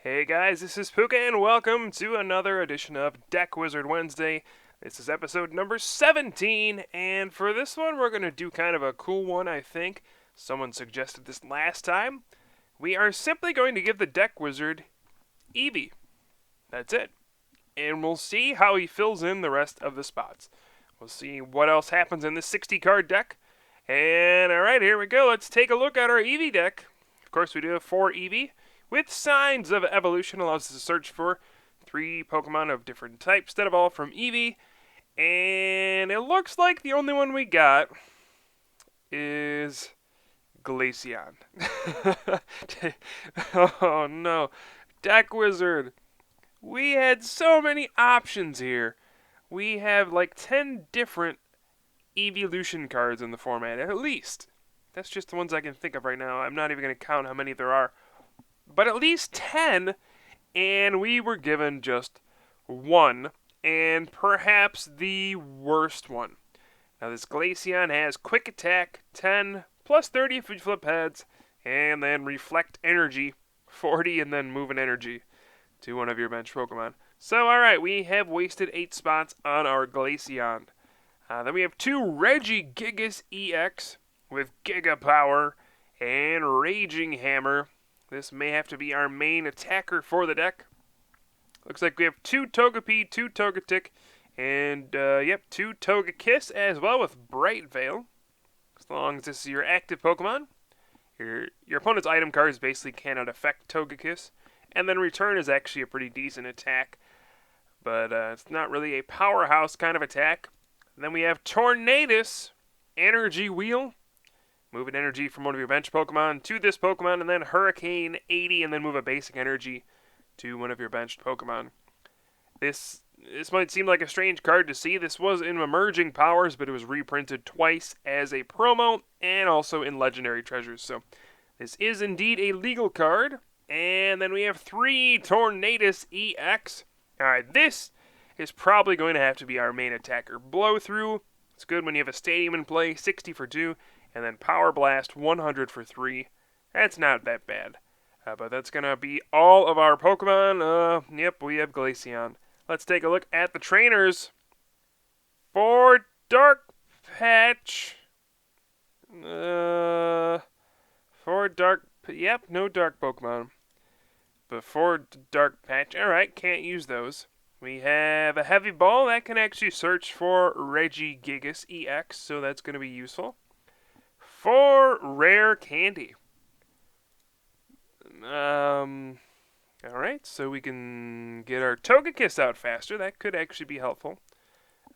Hey guys, this is Pooka and welcome to another edition of Deck Wizard Wednesday. This is episode number 17, and for this one we're going to do kind of a cool one, I think. Someone suggested this last time. We are simply going to give the Deck Wizard Eevee. That's it. And we'll see how he fills in the rest of the spots. We'll see what else happens in this 60 card deck. And alright, here we go. Let's take a look at our Eevee deck. Of course, we do have 4 Eevee. With Signs of Evolution allows us to search for 3 Pokemon of different types that evolve from Eevee. And it looks like the only one we got is Glaceon. Oh no. Deck Wizard. We had so many options here. We have like 10 different evolution cards in the format, at least. That's just the ones I can think of right now. I'm not even going to count how many there are. But at least 10, and we were given just one, and perhaps the worst one. Now this Glaceon has Quick Attack 10, plus 30 if you flip heads, and then Reflect Energy 40, and then Move an Energy to one of your bench Pokemon. So alright, we have wasted 8 spots on our Glaceon. Then we have 2 Regigigas EX with Giga Power and Raging Hammer. This may have to be our main attacker for the deck. Looks like we have 2 Togepi, 2 Togetic, and 2 Togekiss as well with Bright Veil. As long as this is your active Pokemon. Your opponent's item cards basically cannot affect Togekiss. And then Return is actually a pretty decent attack. But it's not really a powerhouse kind of attack. And then we have Tornadus, Energy Wheel. Move an energy from one of your bench Pokemon to this Pokemon, and then Hurricane 80, and then move a basic energy to one of your benched Pokemon. This might seem like a strange card to see. This was in Emerging Powers, but it was reprinted twice as a promo, and also in Legendary Treasures. So this is indeed a legal card. And then we have 3 Tornadus EX. Alright, this is probably going to have to be our main attacker. Blow Through. It's good when you have a stadium in play, 60 for 2. And then Power Blast, 100 for 3. That's not that bad. But that's going to be all of our Pokemon. Yep, we have Glaceon. Let's take a look at the trainers. For Dark Patch. Yep, no Dark Pokemon. But for Dark Patch, alright, can't use those. We have a Heavy Ball that can actually search for Regigigas EX, so that's going to be useful. For Rare Candy. Alright, so we can get our Togekiss out faster. That could actually be helpful.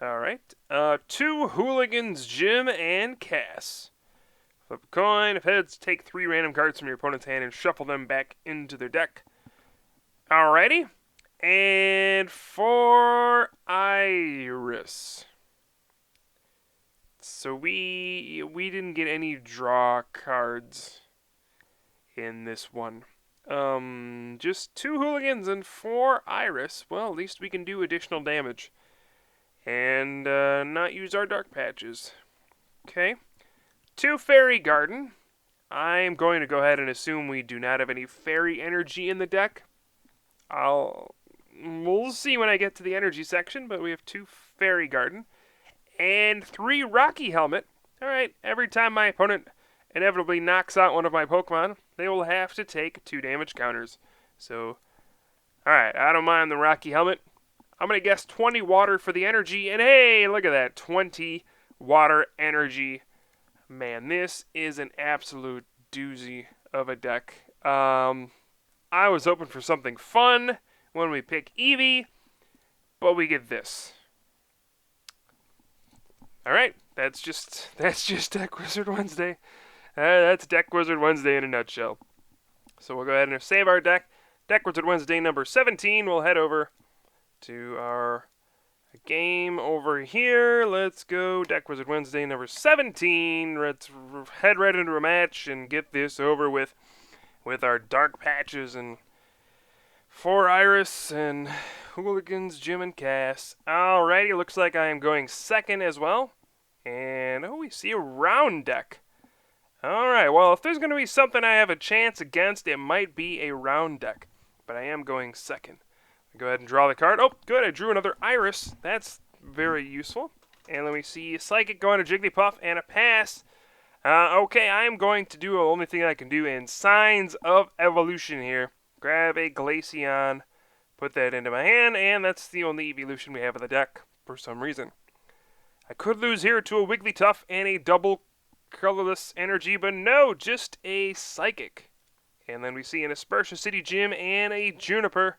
Alright. 2 Hooligans, Jim and Cass. Flip a coin. If heads, take 3 random cards from your opponent's hand and shuffle them back into their deck. Alrighty. And for Iris. So we didn't get any draw cards in this one. Just 2 Hooligans and 4 Iris. Well, at least we can do additional damage. And not use our Dark Patches. Okay. 2 Fairy Garden. I'm going to go ahead and assume we do not have any Fairy Energy in the deck. We'll see when I get to the energy section, but we have 2 Fairy Garden. And 3 Rocky Helmet. Alright, every time my opponent inevitably knocks out one of my Pokemon, they will have to take 2 damage counters. So, alright, I don't mind the Rocky Helmet. I'm going to guess 20 water for the energy, and hey, look at that, 20 water energy. Man, this is an absolute doozy of a deck. I was hoping for something fun when we pick Eevee, but we get this. Alright, that's just Deck Wizard Wednesday. That's Deck Wizard Wednesday in a nutshell. So we'll go ahead and save our deck. Deck Wizard Wednesday number 17. We'll head over to our game over here. Let's go Deck Wizard Wednesday number 17. Let's head right into a match and get this over with our Dark Patches and 4 Iris and Hooligans, Jim and Cass. Alrighty, looks like I am going second as well. And, we see a round deck. Alright, well, if there's going to be something I have a chance against, it might be a round deck. but I am going second. Go ahead and draw the card. Oh, good. I drew another Iris. That's very useful. And then we see Psychic going to Jigglypuff and a pass. Okay, I'm going to do the only thing I can do in Signs of Evolution here. Grab a Glaceon, put that into my hand, and that's the only evolution we have in the deck for some reason. I could lose here to a Wigglytuff and a double colorless energy, but no, just a Psychic. And then we see an Aspersia City Gym and a Juniper.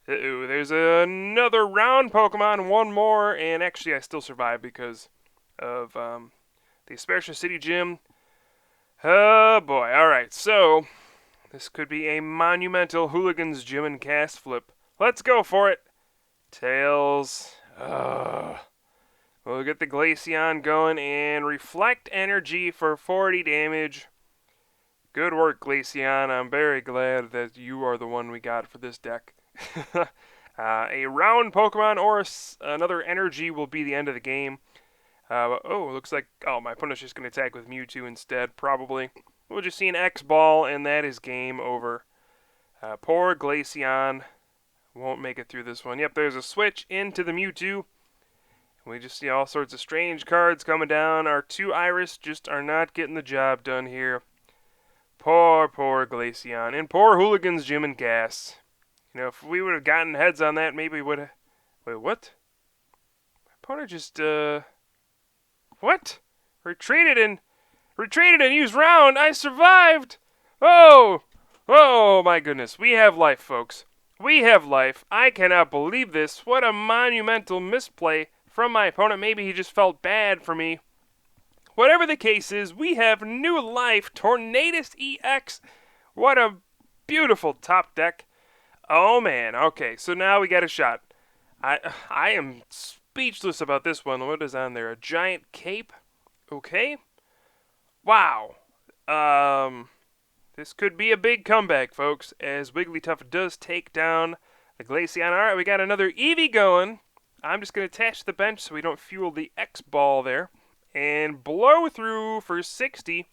Uh-oh, there's another round Pokemon, one more, and actually I still survive because of the Aspersia City Gym. Oh boy, alright, so this could be a monumental Hooligans Gym and cast flip. Let's go for it. Tails. We'll get the Glaceon going and reflect energy for 40 damage. Good work, Glaceon. I'm very glad that you are the one we got for this deck. A round Pokemon or another energy will be the end of the game. Looks like... Oh, my opponent's just going to attack with Mewtwo instead, probably. We'll just see an X-Ball, and that is game over. Poor Glaceon won't make it through this one. Yep, there's a switch into the Mewtwo. We just see all sorts of strange cards coming down. Our two Iris just are not getting the job done here. Poor Glaceon. And poor Hooligans Gym and Gas. You know, if we would have gotten heads on that, maybe we would have... Wait, what? My opponent just, What? Retreated and used round. I survived. Oh my goodness. We have life, folks. We have life. I cannot believe this. What a monumental misplay from my opponent. Maybe he just felt bad for me. Whatever the case is, we have new life. Tornadus EX. What a beautiful top deck. Oh man. Okay, so now we got a shot. I am speechless about this one. What is on there? A giant cape? Okay. Wow. This could be a big comeback, folks, as Wigglytuff does take down the Glaceon. Alright, we got another Eevee going. I'm just going to attach the bench so we don't fuel the X-Ball there. And blow through for 60.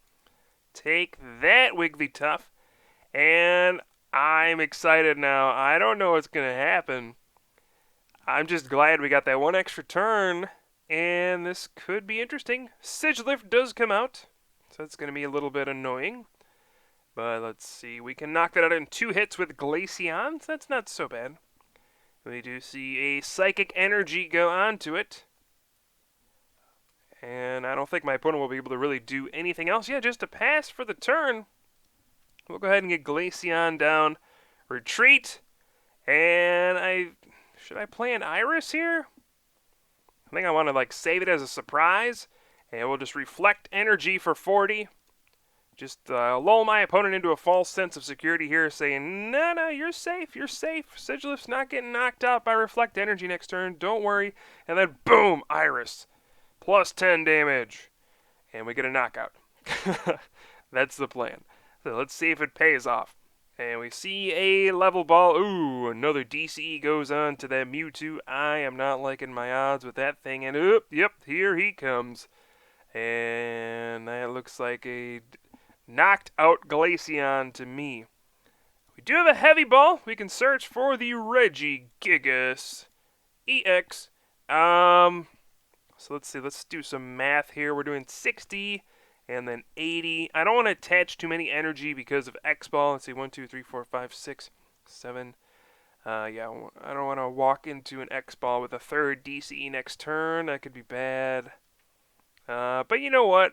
Take that, Wigglytuff. And I'm excited now. I don't know what's going to happen. I'm just glad we got that one extra turn. And this could be interesting. Sigilyph does come out. So it's going to be a little bit annoying. But let's see. We can knock that out in 2 hits with Glaceon. So that's not so bad. We do see a Psychic Energy go onto it. And I don't think my opponent will be able to really do anything else. Yeah, just a pass for the turn. We'll go ahead and get Glaceon down. Retreat. And should I play an Iris here? I think I want to save it as a surprise. And we'll just reflect energy for 40. Just lull my opponent into a false sense of security here, saying, no, you're safe, you're safe. Sigilyph's not getting knocked out by reflect energy next turn. Don't worry. And then boom, Iris. Plus 10 damage. And we get a knockout. That's the plan. So let's see if it pays off. And we see a level ball. Ooh, another DCE goes on to that Mewtwo. I am not liking my odds with that thing. And yep, here he comes. And that looks like a knocked out Glaceon to me. We do have a heavy ball. We can search for the Regigigas EX. So let's see. Let's do some math here. We're doing 60 and then 80. I don't want to attach too many energy because of X-Ball. Let's see. 1, 2, 3, 4, 5, 6, 7. Yeah, I don't want to walk into an X-Ball with a third DCE next turn. That could be bad. But you know what?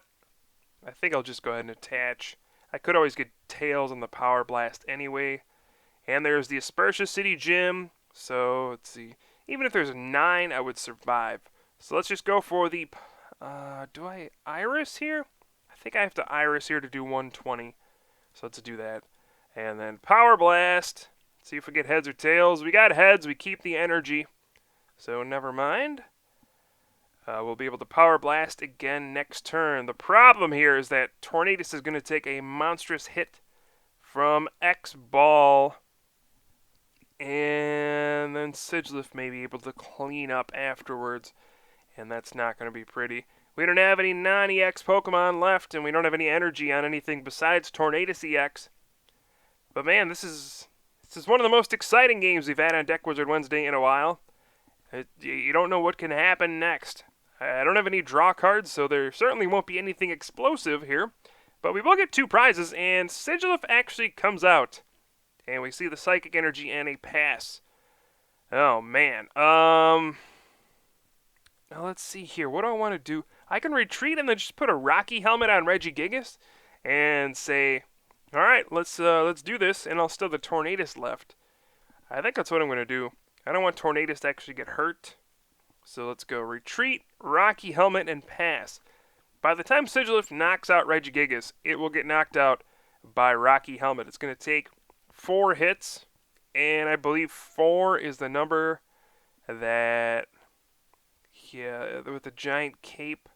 I think I'll just go ahead and attach. I could always get Tails on the Power Blast anyway. And there's the Aspersia City Gym. So, let's see. Even if there's a 9, I would survive. So let's just go for the... do I Iris here? I think I have to Iris here to do 120. So let's do that. And then Power Blast. See if we get heads or tails. We got heads. We keep the energy. So never mind. We'll be able to Power Blast again next turn. The problem here is that Tornadus is going to take a monstrous hit from X-Ball. And then Sigilyph may be able to clean up afterwards. And that's not going to be pretty. We don't have any non-EX Pokemon left, and we don't have any energy on anything besides Tornadus EX. But man, this is This is one of the most exciting games we've had on Deck Wizard Wednesday in a while. You don't know what can happen next. I don't have any draw cards, so there certainly won't be anything explosive here. But we will get 2 prizes, and Sigilif actually comes out. And we see the Psychic Energy and a pass. Oh, man. Now let's see here. What do I want to do? I can retreat and then just put a Rocky Helmet on Regigigas and say, all right, let's do this, and I'll still have the Tornadus left. I think that's what I'm going to do. I don't want Tornadus to actually get hurt. So let's go retreat, Rocky Helmet, and pass. By the time Sigilif knocks out Regigigas, it will get knocked out by Rocky Helmet. It's going to take 4 hits, and I believe 4 is the number that, yeah, with the giant cape,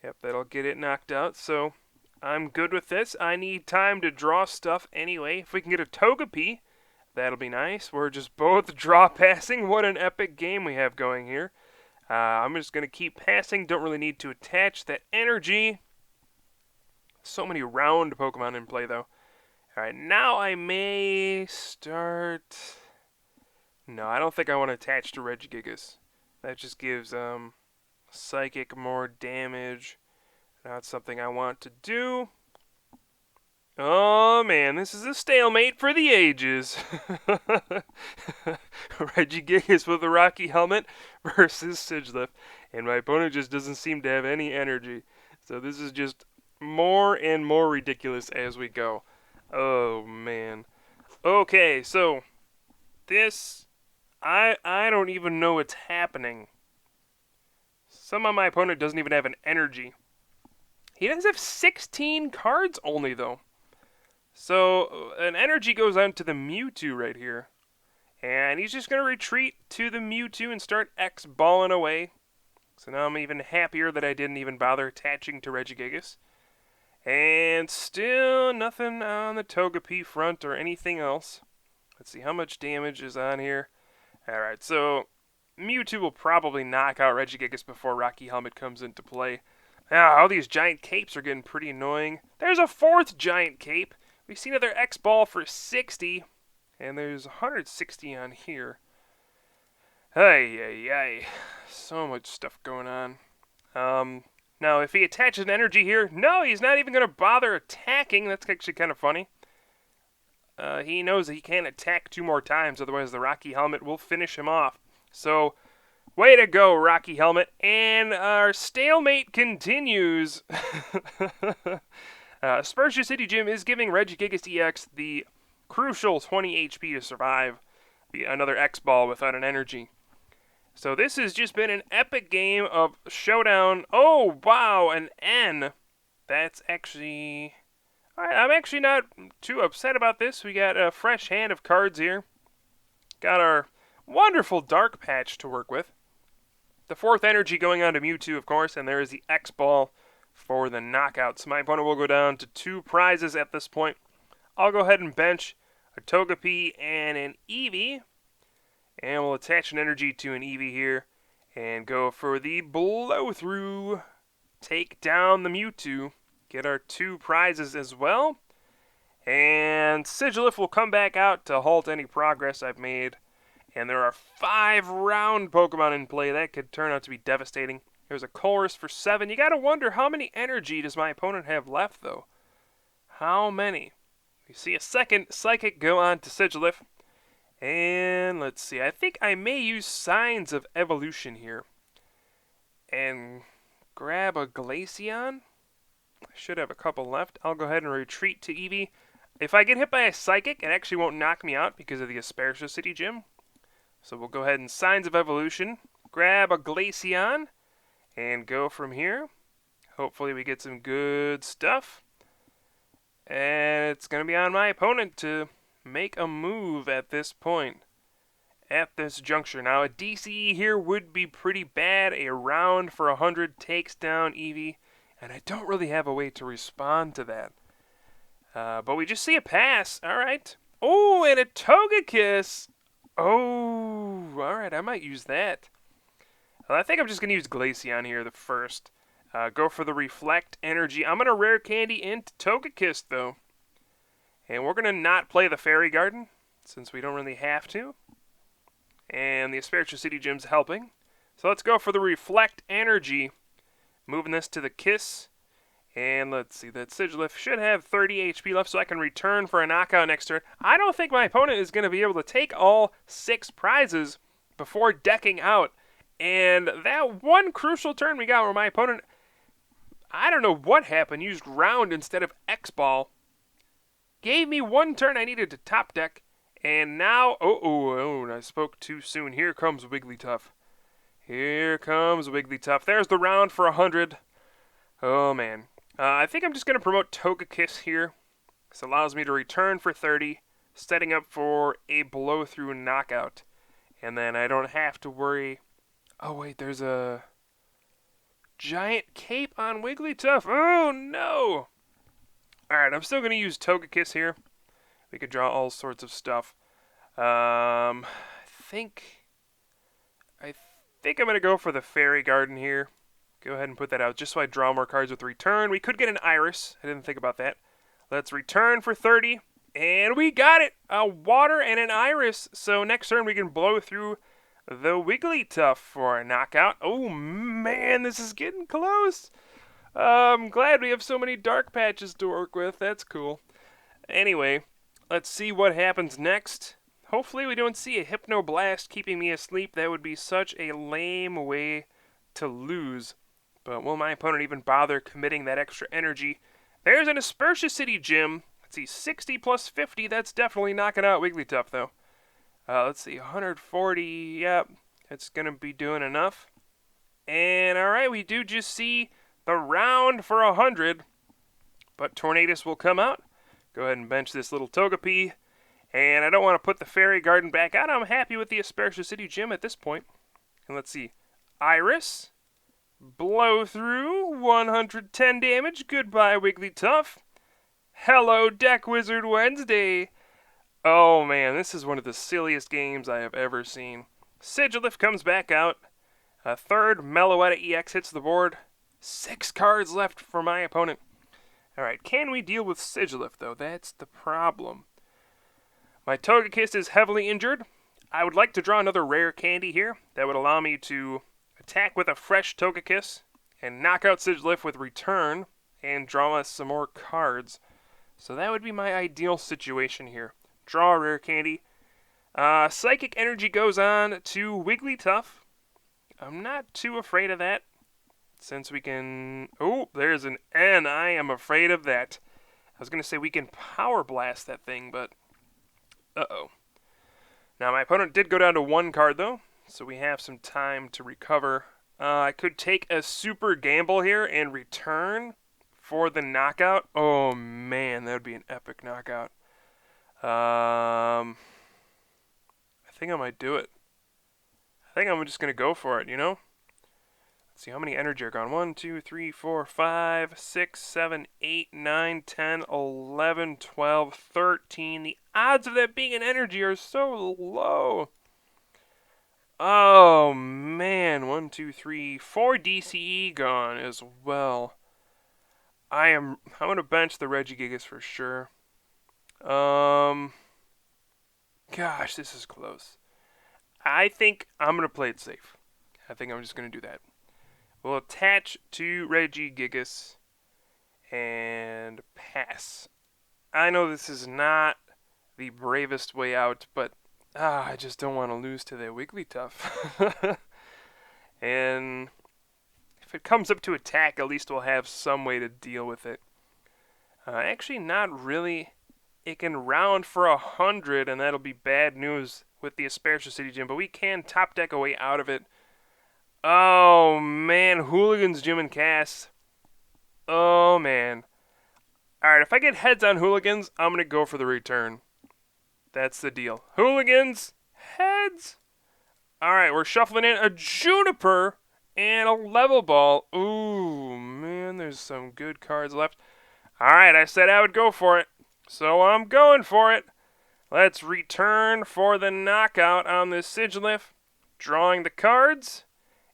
yep, that'll get it knocked out. So I'm good with this. I need time to draw stuff anyway. If we can get a Togepi, that'll be nice. We're just both draw passing. What an epic game we have going here. I'm just going to keep passing. Don't really need to attach that energy. So many round Pokemon in play, though. Alright, now I may start... No, I don't think I want to attach to Regigigas. That just gives Psychic more damage. Not something I want to do. Oh man, this is a stalemate for the ages. Regigigas with a Rocky Helmet versus Sigilif. And my opponent just doesn't seem to have any energy. So this is just more and more ridiculous as we go. Oh man. Okay, so this I don't even know what's happening. Somehow my opponent doesn't even have an energy. He does have 16 cards only though. So an energy goes on to the Mewtwo right here. And he's just going to retreat to the Mewtwo and start X-balling away. So now I'm even happier that I didn't even bother attaching to Regigigas. And still nothing on the Togepi front or anything else. Let's see how much damage is on here. Alright, so Mewtwo will probably knock out Regigigas before Rocky Helmet comes into play. Now, all these giant capes are getting pretty annoying. There's a 4th giant cape. We see another X-ball for 60. And there's 160 on here. Ay, ay, ay. So much stuff going on. Now, if he attaches an energy here, no, he's not even going to bother attacking. That's actually kind of funny. He knows that he can't attack 2 more times, otherwise the Rocky Helmet will finish him off. So, way to go, Rocky Helmet. And our stalemate continues. Spursia City Gym is giving Regigigas EX the crucial 20 HP to survive another X-ball without an energy. So this has just been an epic game of Showdown. Oh, wow, an N. That's actually... Alright, I'm actually not too upset about this. We got a fresh hand of cards here. Got our wonderful Dark Patch to work with. The 4th energy going on to Mewtwo, of course, and there is the X-ball for the knockout. So my opponent will go down to 2 prizes at this point. I'll go ahead and bench a Togepi and an Eevee. And we'll attach an energy to an Eevee here. And go for the blow-through. Take down the Mewtwo. Get our 2 prizes as well. And Sigilif will come back out to halt any progress I've made. And there are 5 round Pokemon in play. That could turn out to be devastating. There's a Chorus for 7. You gotta wonder how many energy does my opponent have left, though? How many? We see a second Psychic go on to Sigilif. And let's see. I think I may use Signs of Evolution here. And grab a Glaceon. I should have a couple left. I'll go ahead and retreat to Eevee. If I get hit by a Psychic, it actually won't knock me out because of the Aspersia City Gym. So we'll go ahead and Signs of Evolution. Grab a Glaceon. And go from here. Hopefully we get some good stuff. And it's going to be on my opponent to make a move at this point. At this juncture. Now a DCE here would be pretty bad. A round for 100 takes down Eevee. And I don't really have a way to respond to that. But we just see a pass. Alright. Oh, and a Togekiss. Oh, alright. I might use that. I think I'm just going to use Glaceon here the first. Go for the Reflect Energy. I'm going to Rare Candy into Togekiss, though. And we're going to not play the Fairy Garden. since we don't really have to. And the Asparagus City Gym's helping. So let's go for the Reflect Energy. Moving this to the Kiss. And let's see, that Sigilyph should have 30 HP left, so I can return for a knockout next turn. I don't think my opponent is going to be able to take all 6 prizes before decking out. And that one crucial turn we got where my opponent, I don't know what happened, used Round instead of X-Ball. Gave me one turn I needed to top deck. And now, I spoke too soon. Here comes Wigglytuff. Here comes Wigglytuff. There's the Round for 100. Oh, man. I think I'm just going to promote Togekiss here. This allows me to return for 30, setting up for a blow-through knockout. And then I don't have to worry. Oh, wait, there's a giant cape on Wigglytuff. Oh, no! Alright, I'm still going to use Togekiss here. We could draw all sorts of stuff. I think I'm going to go for the Fairy Garden here. Go ahead and put that out just so I draw more cards with return. We could get an Iris. I didn't think about that. Let's return for 30. And we got it! A Water and an Iris. So next turn we can blow through the Wigglytuff for a knockout. Oh man, this is getting close. I'm glad we have so many dark patches to work with. That's cool. Anyway, let's see what happens next. Hopefully we don't see a Hypnoblast keeping me asleep. That would be such a lame way to lose. But will my opponent even bother committing that extra energy? There's an Aspertia City Gym. Let's see, 60 plus 50. That's definitely knocking out Wigglytuff, though. Let's see, 140. Yep, it's going to be doing enough. And, alright, we do just see the Round for 100. But Tornadus will come out. Go ahead and bench this little Togepi. And I don't want to put the Fairy Garden back out. I'm happy with the Aspertia City Gym at this point. And let's see, Iris. Blow through, 110 damage. Goodbye, Wigglytuff. Hello, Deck Wizard Wednesday. Oh man, this is one of the silliest games I have ever seen. Sigilyph comes back out. A third Meloetta EX hits the board. 6 cards left for my opponent. Alright, can we deal with Sigilyph, though? That's the problem. My Togekiss is heavily injured. I would like to draw another rare candy here. That would allow me to attack with a fresh Togekiss and knock out Sigilyph with return and draw us some more cards. So that would be my ideal situation here. Draw a rare candy. Psychic Energy goes on to Wigglytuff. I'm not too afraid of that, since we can... Oh, there's an N. I am afraid of that. I was going to say we can Power Blast that thing, but... Uh-oh. Now, my opponent did go down to 1 card, though, so we have some time to recover. I could take a super gamble here and return for the knockout. Oh, man, that would be an epic knockout. I think I might do it. I think I'm just going to go for it, you know? Let's see, how many energy are gone? 1, 2, 3, 4, 5, 6, 7, 8, 9, 10, 11, 12, 13. The odds of that being an energy are so low. Oh, man. 1, 2, 3, 4 DCE gone as well. I'm going to bench the Regigigas for sure. Gosh, this is close. I think I'm going to play it safe. I think I'm just going to do that. We'll attach to Regigigas and pass. I know this is not the bravest way out, but I just don't want to lose to the Wigglytuff. And if it comes up to attack, at least we'll have some way to deal with it. Actually, not really. It can round for 100, and that'll be bad news with the Asparagus City Gym, but we can top deck a way out of it. Oh, man. Hooligans, Gym, and Cass. Oh, man. Alright, if I get heads on Hooligans, I'm going to go for the return. That's the deal. Hooligans, heads. Alright, we're shuffling in a Juniper and a Level Ball. Ooh, man, there's some good cards left. Alright, I said I would go for it, so I'm going for it. Let's return for the knockout on this Sigilyph. Drawing the cards.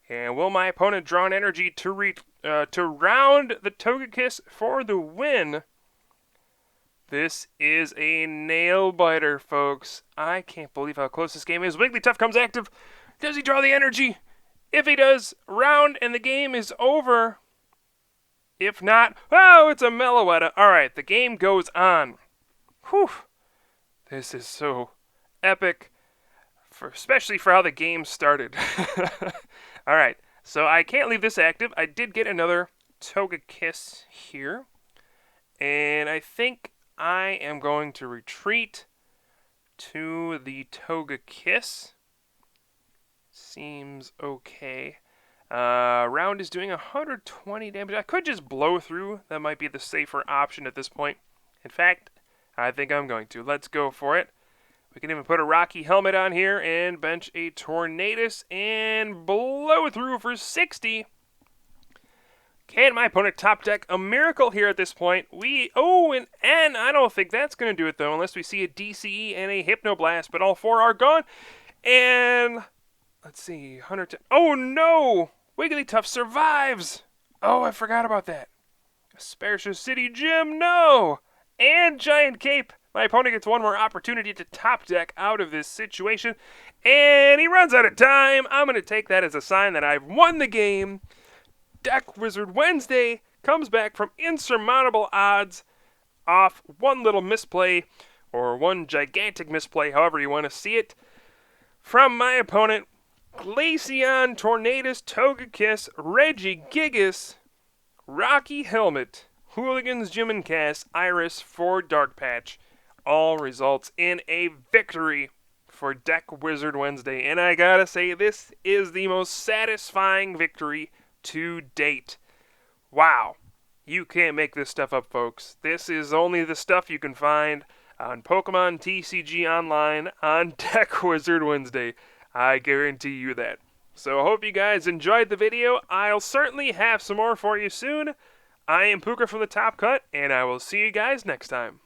And will my opponent draw an energy to round the Togekiss for the win? This is a nail biter, folks. I can't believe how close this game is. Wigglytuff comes active. Does he draw the energy? If he does, round and the game is over. If not, oh, it's a Meloetta. All right, the game goes on. Whew. This is so epic, especially for how the game started. All right, so I can't leave this active. I did get another Togekiss here, and I think I am going to retreat to the Togekiss. Seems okay. Round is doing 120 damage. I could just blow through. That might be the safer option at this point. In fact, I think I'm going to. Let's go for it. We can even put a Rocky Helmet on here and bench a Tornadus and blow through for 60. Can my opponent top deck a miracle here at this point? An N. I don't think that's going to do it, though, unless we see a DCE and a Hypnoblast, but all four are gone. And let's see, 110. Oh, no! Wigglytuff survives! Oh, I forgot about that. Aspersia City Gym, no! And Giant Cape. My opponent gets one more opportunity to top deck out of this situation. And he runs out of time. I'm going to take that as a sign that I've won the game. Deck Wizard Wednesday comes back from insurmountable odds off one little misplay, or one gigantic misplay, however you want to see it, from my opponent. Glaceon, Tornadus, Togekiss, Regigigas, Rocky Helmet, Hooligans Gym and Cast, Iris for Dark Patch, all results in a victory for Deck Wizard Wednesday. And I gotta say, this is the most satisfying victory to date. Wow. You can't make this stuff up, folks. This is only the stuff you can find on Pokemon TCG Online on Deck Wizard Wednesday. I guarantee you that. So I hope you guys enjoyed the video. I'll certainly have some more for you soon. I am Pooka from the Top Cut, and I will see you guys next time.